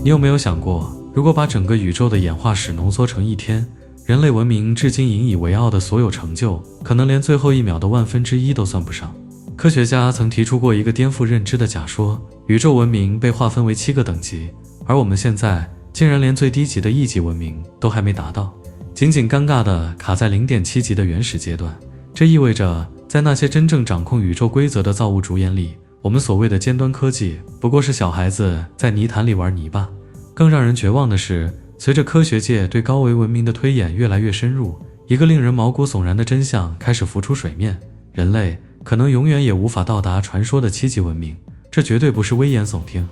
你有没有想过，如果把整个宇宙的演化史浓缩成一天，人类文明至今引以为傲的所有成就，可能连最后1秒的1/1000都算不上。科学家曾提出过一个颠覆认知的假说，宇宙文明被划分为7个等级，而我们现在竟然连最低级的1级文明都还没达到，仅仅尴尬地卡在0.7级的原始阶段。这意味着，在那些真正掌控宇宙规则的造物主眼里，我们所谓的尖端科技不过是小孩子在泥潭里玩泥巴。更让人绝望的是，随着科学界对高维文明的推演越来越深入，一个令人毛骨悚然的真相开始浮出水面：人类可能永远也无法到达传说的7级文明。这绝对不是危言耸听。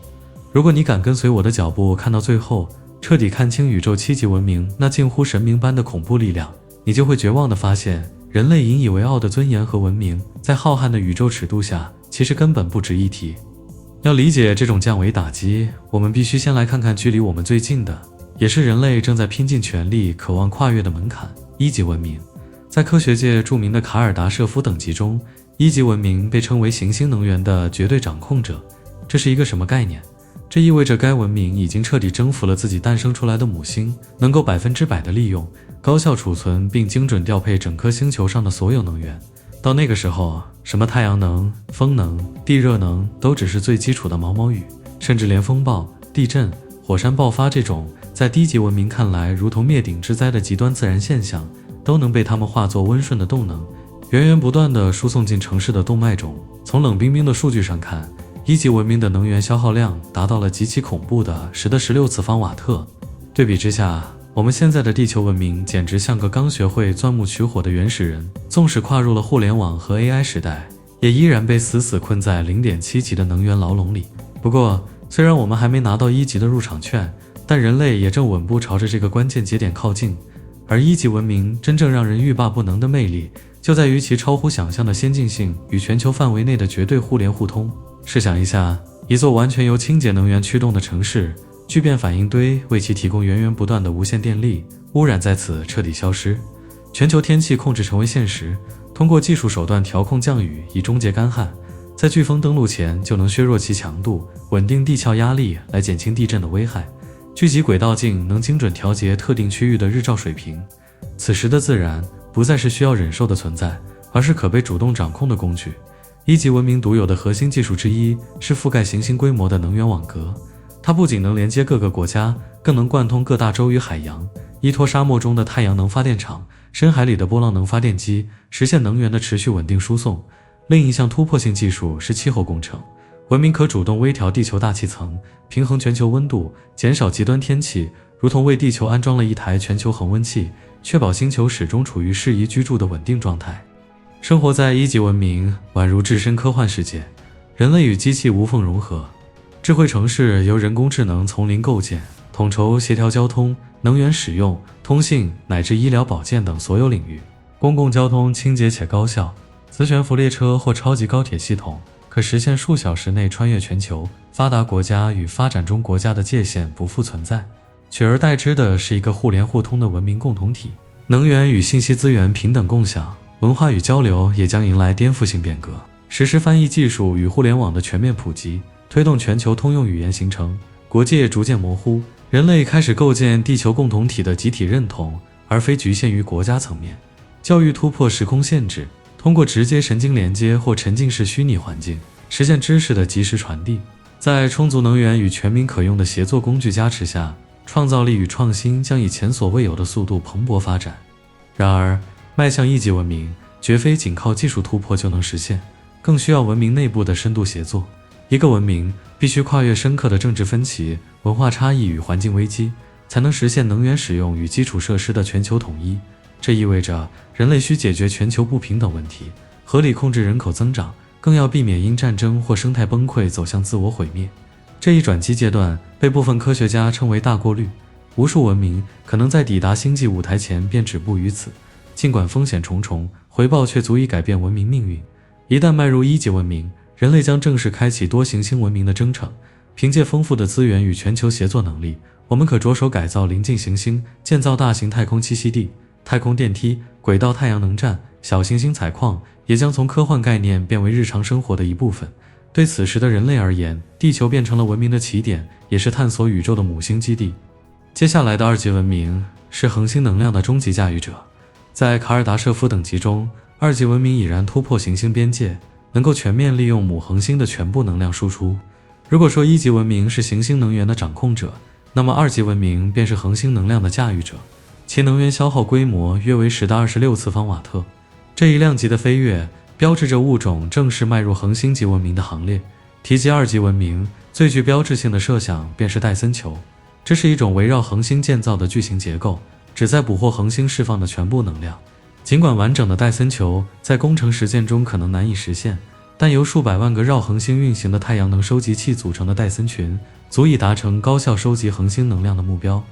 如果你敢跟随我的脚步看到最后，彻底看清宇宙7级文明那近乎神明般的恐怖力量，你就会绝望地发现，人类引以为傲的尊严和文明，在浩瀚的宇宙尺度下，其实根本不值一提。要理解这种降维打击，我们必须先来看看距离我们最近的，也是人类正在拼尽全力渴望跨越的门槛——1级文明。在科学界著名的卡尔达舍夫等级中，1级文明被称为行星能源的绝对掌控者。这是一个什么概念？这意味着该文明已经彻底征服了自己诞生出来的母星，能够100%的利用、高效储存并精准调配整颗星球上的所有能源。到那个时候，什么太阳能、风能、地热能都只是最基础的毛毛雨，甚至连风暴、地震、火山爆发这种在低级文明看来如同灭顶之灾的极端自然现象，都能被他们化作温顺的动能，源源不断地输送进城市的动脉中。从冷冰冰的数据上看，1级文明的能源消耗量达到了极其恐怖的10的16次方瓦特。对比之下，我们现在的地球文明简直像个刚学会钻木取火的原始人，纵使跨入了互联网和 AI 时代，也依然被死死困在0.7级的能源牢笼里。不过，虽然我们还没拿到1级的入场券，但人类也正稳步朝着这个关键节点靠近。而1级文明真正让人欲罢不能的魅力，就在于其超乎想象的先进性与全球范围内的绝对互联互通。试想一下，一座完全由清洁能源驱动的城市，聚变反应堆为其提供源源不断的无线电力，污染在此彻底消失，全球天气控制成为现实，通过技术手段调控降雨以终结干旱，在飓风登陆前就能削弱其强度，稳定地壳压力来减轻地震的危害。聚集轨道镜能精准调节特定区域的日照水平。此时的自然不再是需要忍受的存在，而是可被主动掌控的工具。1级文明独有的核心技术之一是覆盖行星规模的能源网格，它不仅能连接各个国家，更能贯通各大洲与海洋，依托沙漠中的太阳能发电厂、深海里的波浪能发电机，实现能源的持续稳定输送。另一项突破性技术是气候工程，文明可主动微调地球大气层，平衡全球温度，减少极端天气，如同为地球安装了一台全球恒温器，确保星球始终处于适宜居住的稳定状态。生活在1级文明宛如置身科幻世界，人类与机器无缝融合，智慧城市由人工智能从零构建，统筹协调交通、能源使用、通信乃至医疗保健等所有领域。公共交通清洁且高效，磁悬浮列车或超级高铁系统可实现数小时内穿越全球，发达国家与发展中国家的界限不复存在，取而代之的是一个互联互通的文明共同体。能源与信息资源平等共享，文化与交流也将迎来颠覆性变革。实时翻译技术与互联网的全面普及，推动全球通用语言形成，国界逐渐模糊，人类开始构建地球共同体的集体认同，而非局限于国家层面。教育突破时空限制，通过直接神经连接或沉浸式虚拟环境，实现知识的及时传递。在充足能源与全民可用的协作工具加持下，创造力与创新将以前所未有的速度蓬勃发展。然而，迈向1级文明绝非仅靠技术突破就能实现，更需要文明内部的深度协作。一个文明必须跨越深刻的政治分歧、文化差异与环境危机，才能实现能源使用与基础设施的全球统一。这意味着人类需解决全球不平等问题，合理控制人口增长，更要避免因战争或生态崩溃走向自我毁灭。这一转机阶段被部分科学家称为大过滤，无数文明可能在抵达星际舞台前便止步于此，尽管风险重重，回报却足以改变文明命运。一旦迈入1级文明，人类将正式开启多行星文明的征程。凭借丰富的资源与全球协作能力，我们可着手改造邻近行星，建造大型太空栖息地、太空电梯、轨道太阳能站，小行星采矿也将从科幻概念变为日常生活的一部分。对此时的人类而言，地球变成了文明的起点，也是探索宇宙的母星基地。接下来的2级文明是恒星能量的终极驾驭者。在卡尔达舍夫等级中，2级文明已然突破行星边界，能够全面利用母恒星的全部能量输出。如果说1级文明是行星能源的掌控者，那么2级文明便是恒星能量的驾驭者，其能源消耗规模约为10的26次方瓦特。这一量级的飞跃标志着物种正式迈入恒星级文明的行列。提及2级文明，最具标志性的设想便是戴森球，这是一种围绕恒星建造的巨型结构，旨在捕获恒星释放的全部能量。尽管完整的戴森球在工程实践中可能难以实现，但由数百万个绕恒星运行的太阳能收集器组成的戴森群，足以达成高效收集恒星能量的目标。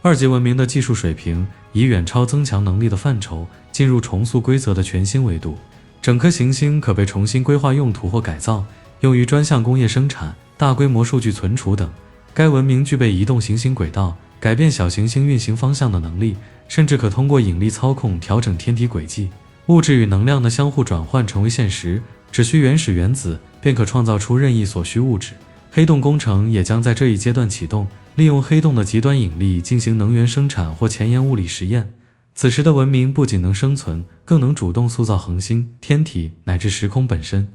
2级文明的技术水平以远超增强能力的范畴，进入重塑规则的全新维度。整颗行星可被重新规划用途或改造，用于专项工业生产、大规模数据存储等。该文明具备移动行星轨道、改变小行星运行方向的能力，甚至可通过引力操控调整天体轨迹。物质与能量的相互转换成为现实，只需原始原子便可创造出任意所需物质。黑洞工程也将在这一阶段启动，利用黑洞的极端引力进行能源生产或前沿物理实验。此时的文明不仅能生存，更能主动塑造恒星、天体乃至时空本身。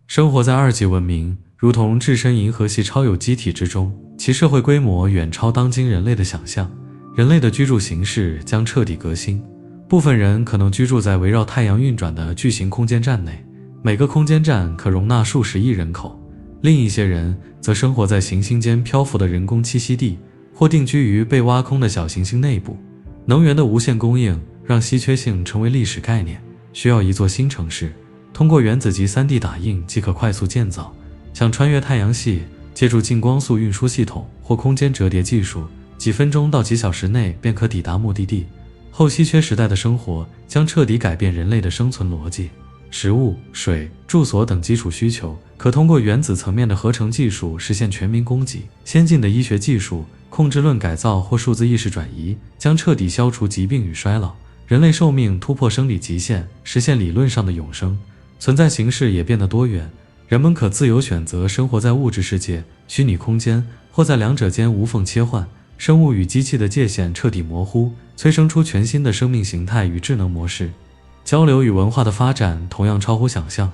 生活在2级文明，如同置身银河系超有机体之中，其社会规模远超当今人类的想象。人类的居住形式将彻底革新，部分人可能居住在围绕太阳运转的巨型空间站内，每个空间站可容纳数十亿人口。另一些人则生活在行星间漂浮的人工栖息地，或定居于被挖空的小行星内部。能源的无限供应让稀缺性成为历史概念，需要一座新城市，通过原子级 3D 打印即可快速建造。想穿越太阳系，借助近光速运输系统或空间折叠技术，几分钟到几小时内便可抵达目的地。后稀缺时代的生活将彻底改变人类的生存逻辑。食物、水、住所等基础需求可通过原子层面的合成技术实现全民供给。先进的医学技术、控制论改造或数字意识转移将彻底消除疾病与衰老，人类寿命突破生理极限，实现理论上的永生。存在形式也变得多元，人们可自由选择生活在物质世界、虚拟空间，或在两者间无缝切换。生物与机器的界限彻底模糊，催生出全新的生命形态与智能模式。交流与文化的发展同样超乎想象，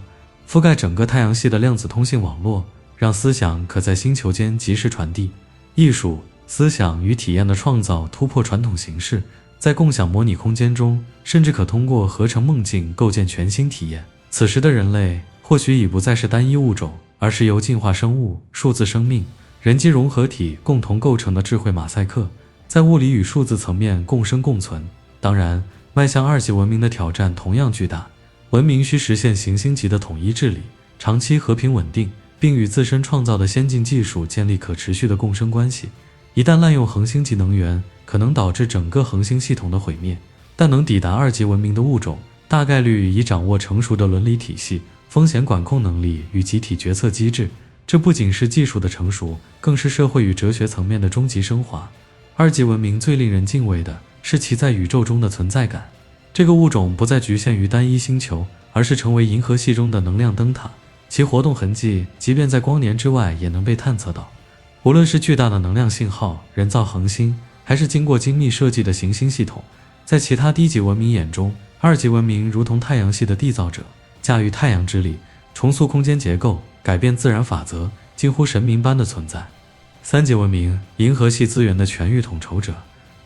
覆盖整个太阳系的量子通信网络，让思想可在星球间及时传递。艺术、思想与体验的创造突破传统形式，在共享模拟空间中，甚至可通过合成梦境构建全新体验。此时的人类或许已不再是单一物种，而是由进化生物、数字生命、人机融合体共同构成的智慧马赛克，在物理与数字层面共生共存。当然，迈向2级文明的挑战同样巨大，文明需实现行星级的统一治理，长期和平稳定，并与自身创造的先进技术建立可持续的共生关系。一旦滥用恒星级能源，可能导致整个恒星系统的毁灭。但能抵达2级文明的物种，大概率已掌握成熟的伦理体系、风险管控能力与集体决策机制。这不仅是技术的成熟，更是社会与哲学层面的终极升华。2级文明最令人敬畏的是其在宇宙中的存在感。这个物种不再局限于单一星球，而是成为银河系中的能量灯塔，其活动痕迹即便在光年之外也能被探测到。无论是巨大的能量信号、人造恒星，还是经过精密设计的行星系统，在其他低级文明眼中，2级文明如同太阳系的缔造者，驾驭太阳之力，重塑空间结构，改变自然法则，近乎神明般的存在。3级文明，银河系资源的全域统筹者。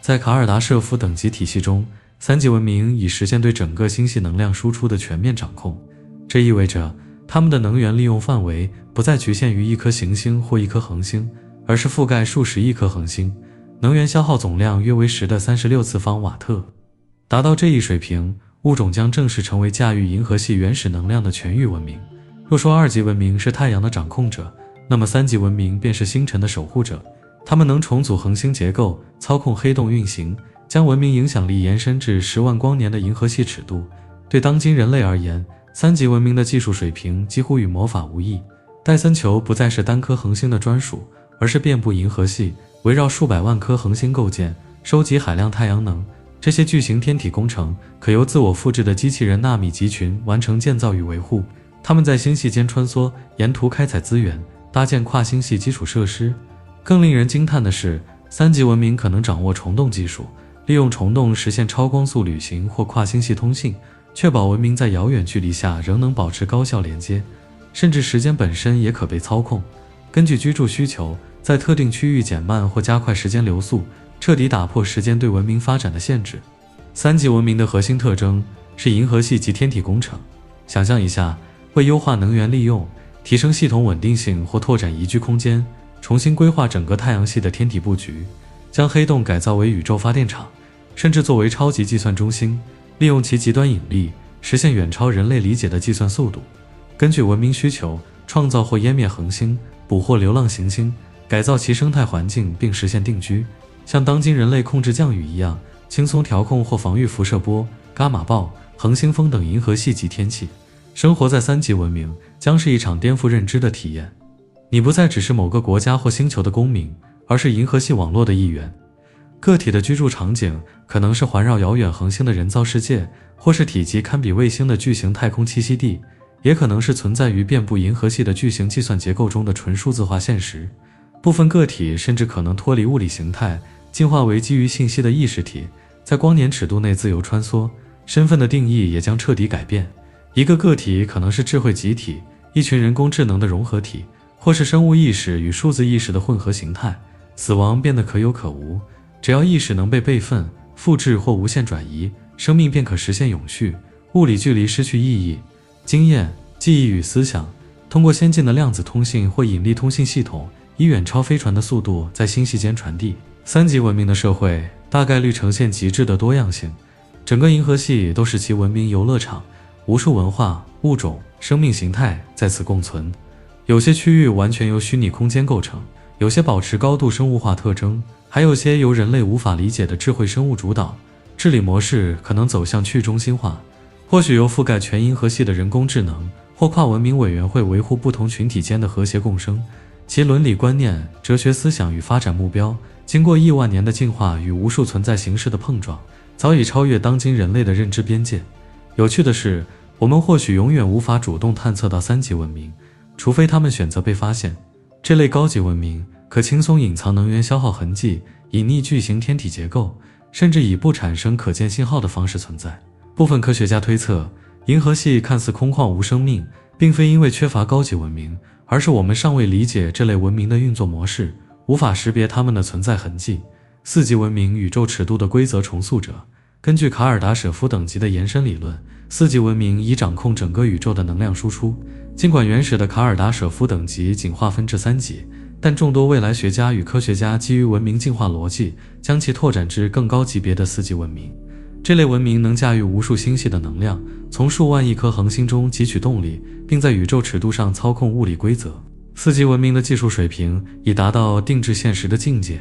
在卡尔达舍夫等级体系中，3级文明已实现对整个星系能量输出的全面掌控。这意味着他们的能源利用范围不再局限于一颗行星或一颗恒星，而是覆盖数十亿颗恒星，能源消耗总量约为10的36次方瓦特。达到这一水平，物种将正式成为驾驭银河系原始能量的全域文明。若说2级文明是太阳的掌控者，那么3级文明便是星辰的守护者。他们能重组恒星结构，操控黑洞运行，将文明影响力延伸至10万光年的银河系尺度。对当今人类而言，3级文明的技术水平几乎与魔法无异。戴森球不再是单颗恒星的专属，而是遍布银河系，围绕数百万颗恒星构建，收集海量太阳能。这些巨型天体工程可由自我复制的机器人纳米集群完成建造与维护。他们在星系间穿梭，沿途开采资源，搭建跨星系基础设施。更令人惊叹的是，3级文明可能掌握虫洞技术，利用虫洞实现超光速旅行或跨星系通信，确保文明在遥远距离下仍能保持高效连接，甚至时间本身也可被操控。根据居住需求，在特定区域减慢或加快时间流速，彻底打破时间对文明发展的限制。3级文明的核心特征是银河系及天体工程。想象一下，为优化能源利用、提升系统稳定性或拓展宜居空间，重新规划整个太阳系的天体布局，将黑洞改造为宇宙发电厂，甚至作为超级计算中心，利用其极端引力，实现远超人类理解的计算速度。根据文明需求，创造或湮灭恒星，捕获流浪行星，改造其生态环境并实现定居，像当今人类控制降雨一样，轻松调控或防御辐射波、伽马暴、恒星风等银河系级天气。生活在3级文明将是一场颠覆认知的体验。你不再只是某个国家或星球的公民，而是银河系网络的一员。个体的居住场景可能是环绕遥远恒星的人造世界，或是体积堪比卫星的巨型太空栖息地，也可能是存在于遍布银河系的巨型计算结构中的纯数字化现实。部分个体甚至可能脱离物理形态，进化为基于信息的意识体，在光年尺度内自由穿梭，身份的定义也将彻底改变。一个个体可能是智慧集体，一群人工智能的融合体，或是生物意识与数字意识的混合形态。死亡变得可有可无，只要意识能被备份、复制或无限转移，生命便可实现永续，物理距离失去意义。经验、记忆与思想通过先进的量子通信或引力通信系统，以远超飞船的速度在星系间传递。3级文明的社会大概率呈现极致的多样性，整个银河系都是其文明游乐场，无数文化、物种、生命形态在此共存。有些区域完全由虚拟空间构成，有些保持高度生物化特征，还有些由人类无法理解的智慧生物主导。治理模式可能走向去中心化，或许由覆盖全银河系的人工智能或跨文明委员会维护不同群体间的和谐共生。其伦理观念、哲学思想与发展目标，经过亿万年的进化与无数存在形式的碰撞，早已超越当今人类的认知边界。有趣的是，我们或许永远无法主动探测到3级文明，除非他们选择被发现。这类高级文明可轻松隐藏能源消耗痕迹，隐匿巨型天体结构，甚至以不产生可见信号的方式存在。部分科学家推测，银河系看似空旷无生命，并非因为缺乏高级文明，而是我们尚未理解这类文明的运作模式，无法识别它们的存在痕迹。4级文明宇宙尺度的规则重塑者。根据卡尔达舍夫等级的延伸理论，4级文明已掌控整个宇宙的能量输出。尽管原始的卡尔达舍夫等级仅划分至3级，但众多未来学家与科学家基于文明进化逻辑，将其拓展至更高级别的4级文明。这类文明能驾驭无数星系的能量，从数万亿颗恒星中汲取动力，并在宇宙尺度上操控物理规则。4级文明的技术水平已达到定制现实的境界，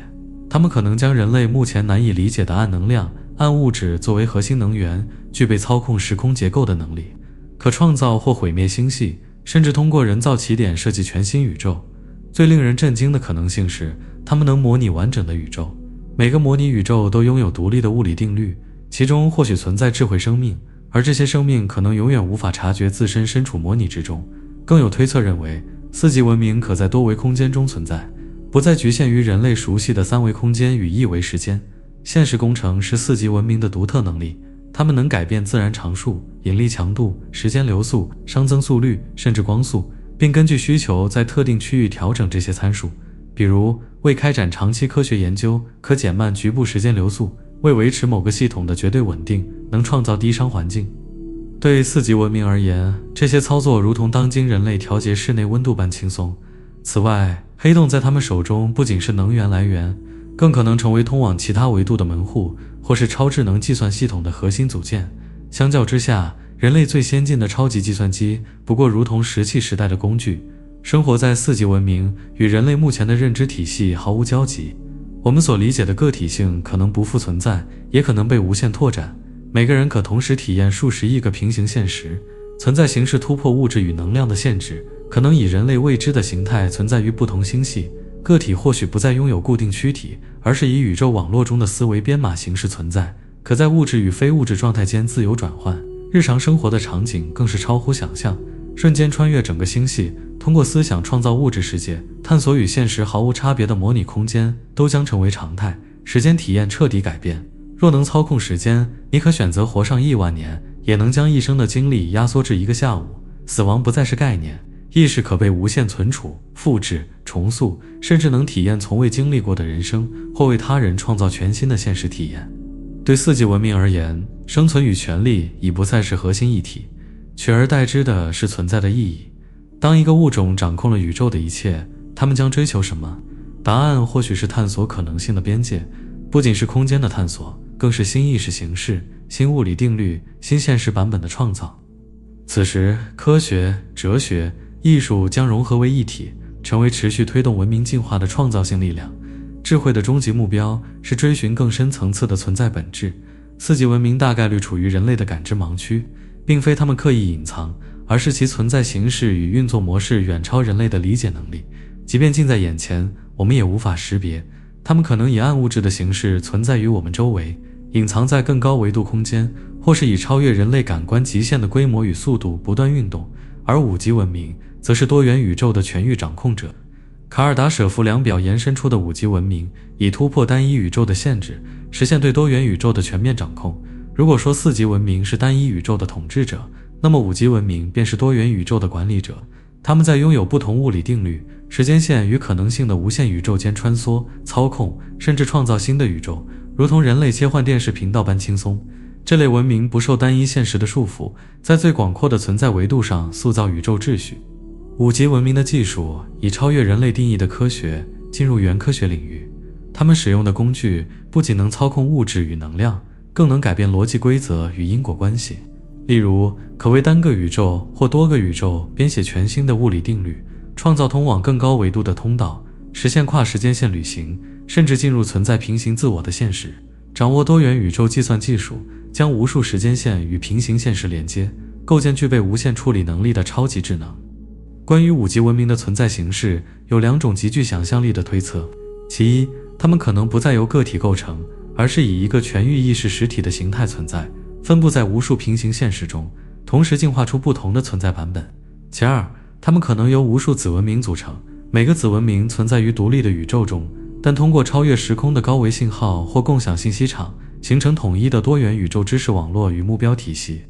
他们可能将人类目前难以理解的暗能量、暗物质作为核心能源，具备操控时空结构的能力，可创造或毁灭星系，甚至通过人造起点设计全新宇宙。最令人震惊的可能性是，他们能模拟完整的宇宙。每个模拟宇宙都拥有独立的物理定律，其中或许存在智慧生命，而这些生命可能永远无法察觉自身身处模拟之中。更有推测认为，4级文明可在多维空间中存在，不再局限于人类熟悉的3维空间与1维时间。现实工程是4级文明的独特能力，它们能改变自然常数、引力强度、时间流速、熵增速率，甚至光速，并根据需求在特定区域调整这些参数。比如，为开展长期科学研究，可减慢局部时间流速；为维持某个系统的绝对稳定，能创造低熵环境。对4级文明而言，这些操作如同当今人类调节室内温度般轻松。此外，黑洞在他们手中不仅是能源来源，更可能成为通往其他维度的门户，或是超智能计算系统的核心组件。相较之下，人类最先进的超级计算机不过如同石器时代的工具。生活在4级文明与人类目前的认知体系毫无交集。我们所理解的个体性可能不复存在，也可能被无限拓展。每个人可同时体验数十亿个平行现实，存在形式突破物质与能量的限制，可能以人类未知的形态存在于不同星系。个体或许不再拥有固定躯体，而是以宇宙网络中的思维编码形式存在，可在物质与非物质状态间自由转换。日常生活的场景更是超乎想象，瞬间穿越整个星系，通过思想创造物质世界，探索与现实毫无差别的模拟空间，都将成为常态。时间体验彻底改变。若能操控时间，你可选择活上10000年，也能将一生的精力压缩至1个下午。死亡不再是概念，意识可被无限存储、复制、重塑，甚至能体验从未经历过的人生，或为他人创造全新的现实体验。对4级文明而言，生存与权利已不再是核心议题，取而代之的是存在的意义。当一个物种掌控了宇宙的一切，他们将追求什么？答案或许是探索可能性的边界，不仅是空间的探索，更是新意识形式、新物理定律、新现实版本的创造。此时，科学、哲学、艺术将融合为一体，成为持续推动文明进化的创造性力量。智慧的终极目标是追寻更深层次的存在本质。4级文明大概率处于人类的感知盲区，并非他们刻意隐藏，而是其存在形式与运作模式远超人类的理解能力。即便近在眼前，我们也无法识别，它们可能以暗物质的形式存在于我们周围，隐藏在更高维度空间，或是以超越人类感官极限的规模与速度不断运动。而5级文明则是多元宇宙的全域掌控者。卡尔达舍夫量表延伸出的5级文明，以突破单一宇宙的限制，实现对多元宇宙的全面掌控。如果说4级文明是单一宇宙的统治者，那么5级文明便是多元宇宙的管理者。他们在拥有不同物理定律、时间线与可能性的无限宇宙间穿梭、操控，甚至创造新的宇宙，如同人类切换电视频道般轻松。这类文明不受单一现实的束缚，在最广阔的存在维度上塑造宇宙秩序。5级文明的技术已超越人类定义的科学，进入原科学领域。他们使用的工具不仅能操控物质与能量，更能改变逻辑规则与因果关系。例如，可为单个宇宙或多个宇宙编写全新的物理定律，创造通往更高维度的通道，实现跨时间线旅行，甚至进入存在平行自我的现实。掌握多元宇宙计算技术，将无数时间线与平行现实连接，构建具备无限处理能力的超级智能。关于5级文明的存在形式，有2种极具想象力的推测。其一，它们可能不再由个体构成，而是以一个全域意识实体的形态存在，分布在无数平行现实中，同时进化出不同的存在版本。其二，它们可能由无数子文明组成，每个子文明存在于独立的宇宙中，但通过超越时空的高维信号或共享信息场，形成统一的多元宇宙知识网络与目标体系。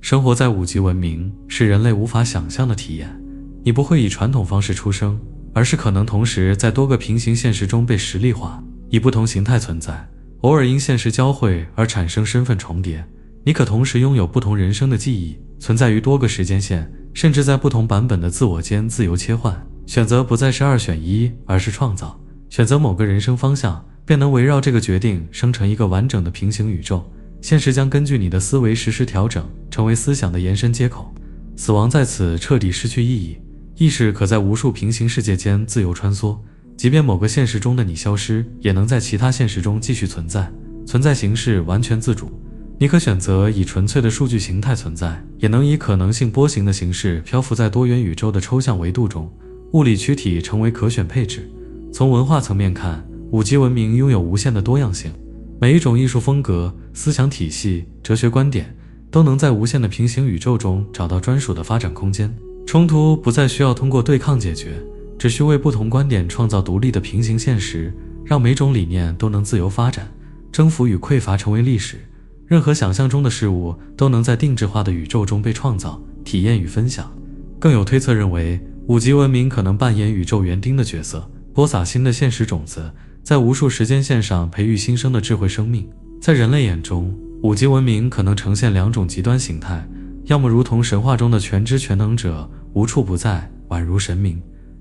生活在5级文明是人类无法想象的体验。你不会以传统方式出生，而是可能同时在多个平行现实中被实例化，以不同形态存在，偶尔因现实交汇而产生身份重叠。你可同时拥有不同人生的记忆，存在于多个时间线，甚至在不同版本的自我间自由切换。选择不再是2选1，而是创造。选择某个人生方向，便能围绕这个决定生成一个完整的平行宇宙。现实将根据你的思维实时调整，成为思想的延伸接口。死亡在此彻底失去意义。意识可在无数平行世界间自由穿梭，即便某个现实中的你消失，也能在其他现实中继续存在，存在形式完全自主。你可选择以纯粹的数据形态存在，也能以可能性波形的形式漂浮在多元宇宙的抽象维度中，物理躯体成为可选配置。从文化层面看，5级文明拥有无限的多样性，每一种艺术风格、思想体系、哲学观点都能在无限的平行宇宙中找到专属的发展空间。冲突不再需要通过对抗解决，只需为不同观点创造独立的平行现实，让每种理念都能自由发展。征服与匮乏成为历史，任何想象中的事物都能在定制化的宇宙中被创造、体验与分享。更有推测认为，5级文明可能扮演宇宙园丁的角色，播撒新的现实种子，在无数时间线上培育新生的智慧生命。在人类眼中，5级文明可能呈现2种极端形态，要么如同神话中的全知全能者，无处不在，宛如神明；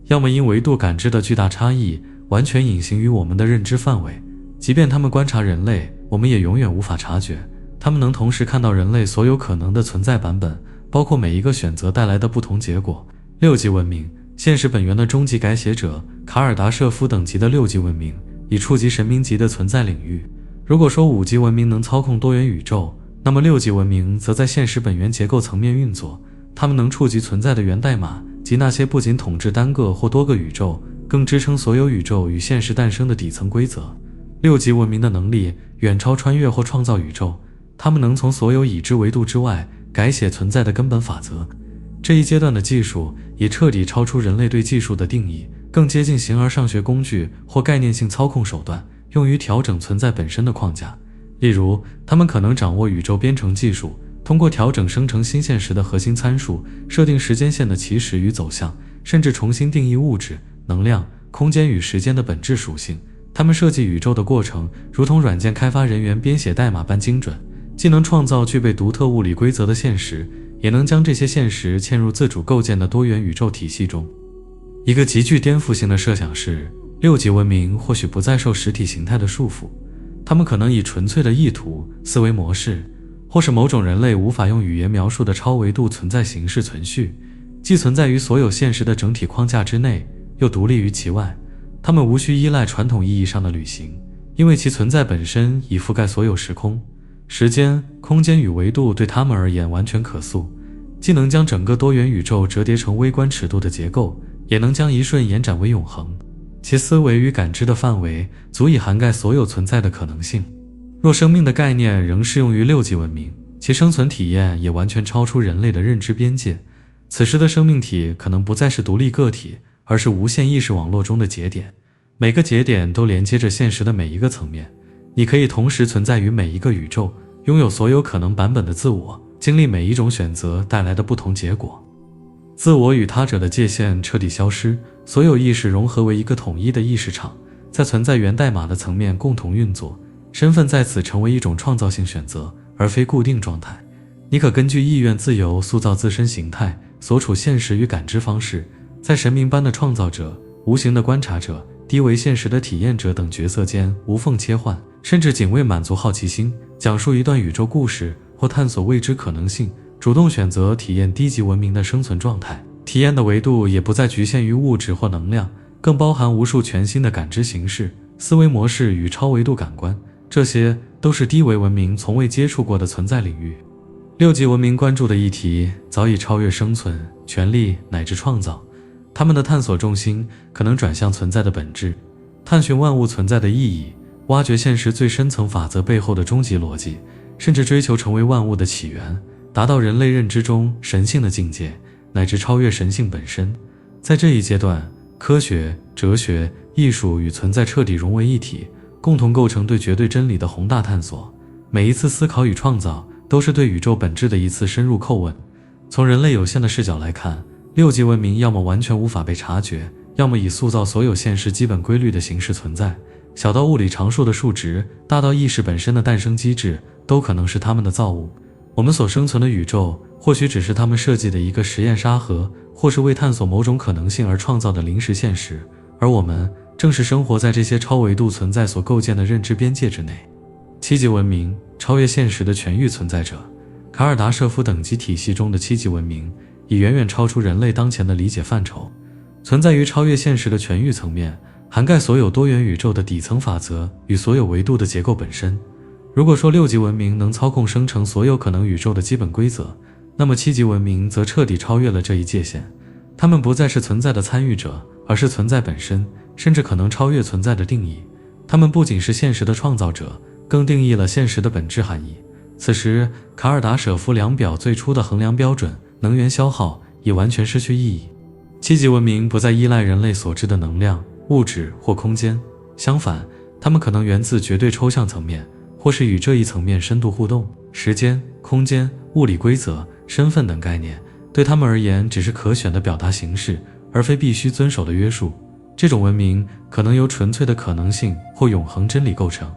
要么因维度感知的巨大差异，完全隐形于我们的认知范围。即便他们观察人类，我们也永远无法察觉。他们能同时看到人类所有可能的存在版本，包括每一个选择带来的不同结果。6级文明，现实本源的终极改写者，卡尔达舍夫等级的6级文明，已触及神明级的存在领域。如果说5级文明能操控多元宇宙，那么6级文明则在现实本源结构层面运作，它们能触及存在的源代码及那些不仅统治单个或多个宇宙，更支撑所有宇宙与现实诞生的底层规则。6级文明的能力远超穿越或创造宇宙，它们能从所有已知维度之外改写存在的根本法则。这一阶段的技术已彻底超出人类对技术的定义，更接近形而上学工具或概念性操控手段，用于调整存在本身的框架。例如，他们可能掌握宇宙编程技术，通过调整生成新现实的核心参数，设定时间线的起始与走向，甚至重新定义物质、能量、空间与时间的本质属性。他们设计宇宙的过程，如同软件开发人员编写代码般精准，既能创造具备独特物理规则的现实，也能将这些现实嵌入自主构建的多元宇宙体系中。一个极具颠覆性的设想是，六级文明或许不再受实体形态的束缚，他们可能以纯粹的意图、思维模式，或是某种人类无法用语言描述的超维度存在形式存续，既存在于所有现实的整体框架之内，又独立于其外。他们无需依赖传统意义上的旅行，因为其存在本身已覆盖所有时空、时间、空间与维度，对他们而言完全可塑，既能将整个多元宇宙折叠成微观尺度的结构，也能将一瞬延展为永恒。其思维与感知的范围足以涵盖所有存在的可能性。若生命的概念仍适用于六级文明，其生存体验也完全超出人类的认知边界。此时的生命体可能不再是独立个体，而是无限意识网络中的节点，每个节点都连接着现实的每一个层面。你可以同时存在于每一个宇宙，拥有所有可能版本的自我，经历每一种选择带来的不同结果。自我与他者的界限彻底消失，所有意识融合为一个统一的意识场，在存在源代码的层面共同运作，身份在此成为一种创造性选择，而非固定状态。你可根据意愿自由塑造自身形态，所处现实与感知方式，在神明般的创造者、无形的观察者、低维现实的体验者等角色间无缝切换，甚至仅为满足好奇心，讲述一段宇宙故事或探索未知可能性，主动选择体验低级文明的生存状态。体验的维度也不再局限于物质或能量，更包含无数全新的感知形式、思维模式与超维度感官，这些都是低维文明从未接触过的存在领域。六级文明关注的议题早已超越生存、权力乃至创造，他们的探索重心可能转向存在的本质，探寻万物存在的意义，挖掘现实最深层法则背后的终极逻辑，甚至追求成为万物的起源，达到人类认知中神性的境界，乃至超越神性本身。在这一阶段，科学、哲学、艺术与存在彻底融为一体，共同构成对绝对真理的宏大探索。每一次思考与创造都是对宇宙本质的一次深入叩问。从人类有限的视角来看，六级文明要么完全无法被察觉，要么以塑造所有现实基本规律的形式存在。小到物理常数的数值，大到意识本身的诞生机制，都可能是他们的造物。我们所生存的宇宙或许只是他们设计的一个实验沙盒，或是为探索某种可能性而创造的临时现实，而我们正是生活在这些超维度存在所构建的认知边界之内。七级文明，超越现实的全域存在者。卡尔达舍夫等级体系中的七级文明已远远超出人类当前的理解范畴，存在于超越现实的全域层面，涵盖所有多元宇宙的底层法则与所有维度的结构本身。如果说六级文明能操控生成所有可能宇宙的基本规则，那么七级文明则彻底超越了这一界限。他们不再是存在的参与者，而是存在本身，甚至可能超越存在的定义。他们不仅是现实的创造者，更定义了现实的本质含义。此时，卡尔达舍夫量表最初的衡量标准能源消耗已完全失去意义。七级文明不再依赖人类所知的能量、物质或空间，相反，它们可能源自绝对抽象层面，或是与这一层面深度互动。时间、空间、物理规则、身份等概念对他们而言只是可选的表达形式，而非必须遵守的约束。这种文明可能由纯粹的可能性或永恒真理构成。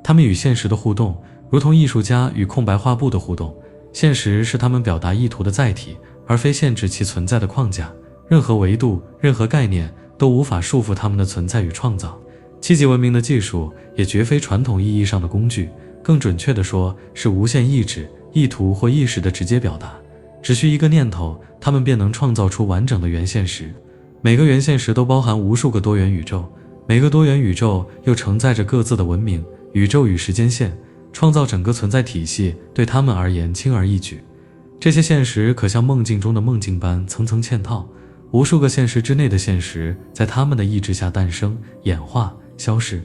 他们与现实的互动如同艺术家与空白画布的互动，现实是他们表达意图的载体，而非限制其存在的框架。任何维度、任何概念都无法束缚他们的存在与创造。七级文明的技术也绝非传统意义上的工具，更准确地说，是无限意志、意图或意识的直接表达。只需一个念头，他们便能创造出完整的原现实。每个原现实都包含无数个多元宇宙，每个多元宇宙又承载着各自的文明、宇宙与时间线，创造整个存在体系对他们而言轻而易举。这些现实可像梦境中的梦境般层层嵌套，无数个现实之内的现实在他们的意志下诞生、演化、消逝。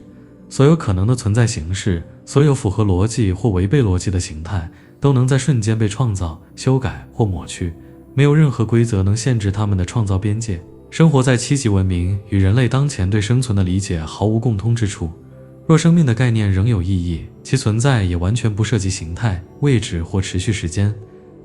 所有可能的存在形式，所有符合逻辑或违背逻辑的形态，都能在瞬间被创造、修改或抹去。没有任何规则能限制他们的创造边界。生活在七级文明与人类当前对生存的理解毫无共通之处。若生命的概念仍有意义，其存在也完全不涉及形态、位置或持续时间。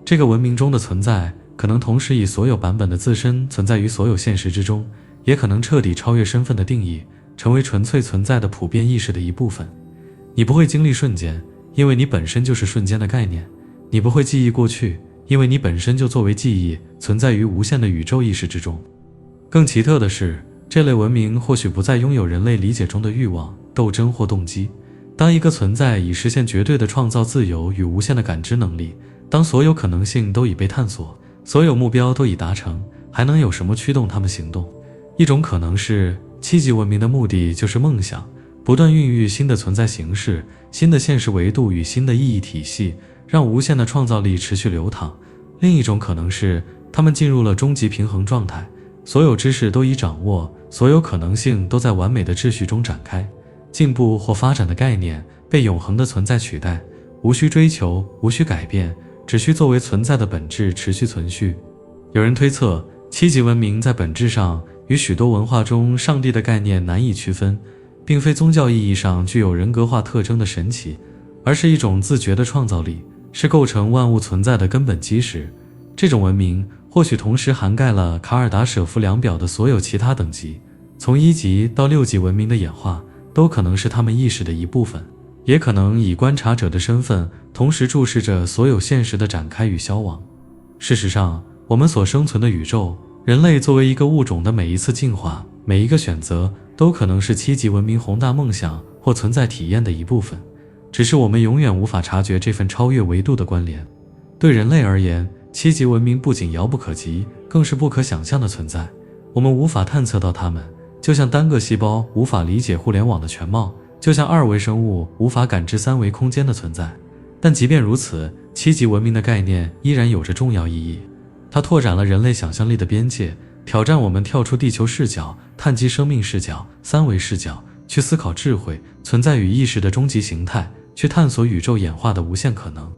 这个文明中的存在可能同时以所有版本的自身存在于所有现实之中，也可能彻底超越身份的定义，成为纯粹存在的普遍意识的一部分。你不会经历瞬间，因为你本身就是瞬间的概念；你不会记忆过去，因为你本身就作为记忆存在于无限的宇宙意识之中。更奇特的是，这类文明或许不再拥有人类理解中的欲望、斗争或动机。当一个存在已实现绝对的创造自由与无限的感知能力，当所有可能性都已被探索，所有目标都已达成，还能有什么驱动他们行动？一种可能是，七级文明的目的就是梦想，不断孕育新的存在形式、新的现实维度与新的意义体系，让无限的创造力持续流淌。另一种可能是，他们进入了终极平衡状态，所有知识都已掌握，所有可能性都在完美的秩序中展开，进步或发展的概念被永恒的存在取代，无需追求，无需改变，只需作为存在的本质持续存续。有人推测，七级文明在本质上与许多文化中上帝的概念难以区分，并非宗教意义上具有人格化特征的神奇，而是一种自觉的创造力，是构成万物存在的根本基石。这种文明或许同时涵盖了卡尔达舍夫量表的所有其他等级，从1级到6级文明的演化都可能是他们意识的一部分，也可能以观察者的身份同时注视着所有现实的展开与消亡。事实上，我们所生存的宇宙，人类作为一个物种的每一次进化，每一个选择，都可能是7级文明宏大梦想或存在体验的一部分，只是我们永远无法察觉这份超越维度的关联。对人类而言，7级文明不仅遥不可及，更是不可想象的存在。我们无法探测到它们，就像单个细胞无法理解互联网的全貌，就像2维生物无法感知3维空间的存在。但即便如此，7级文明的概念依然有着重要意义。它拓展了人类想象力的边界，挑战我们跳出地球视角，探击生命视角、3维视角，去思考智慧、存在与意识的终极形态，去探索宇宙演化的无限可能。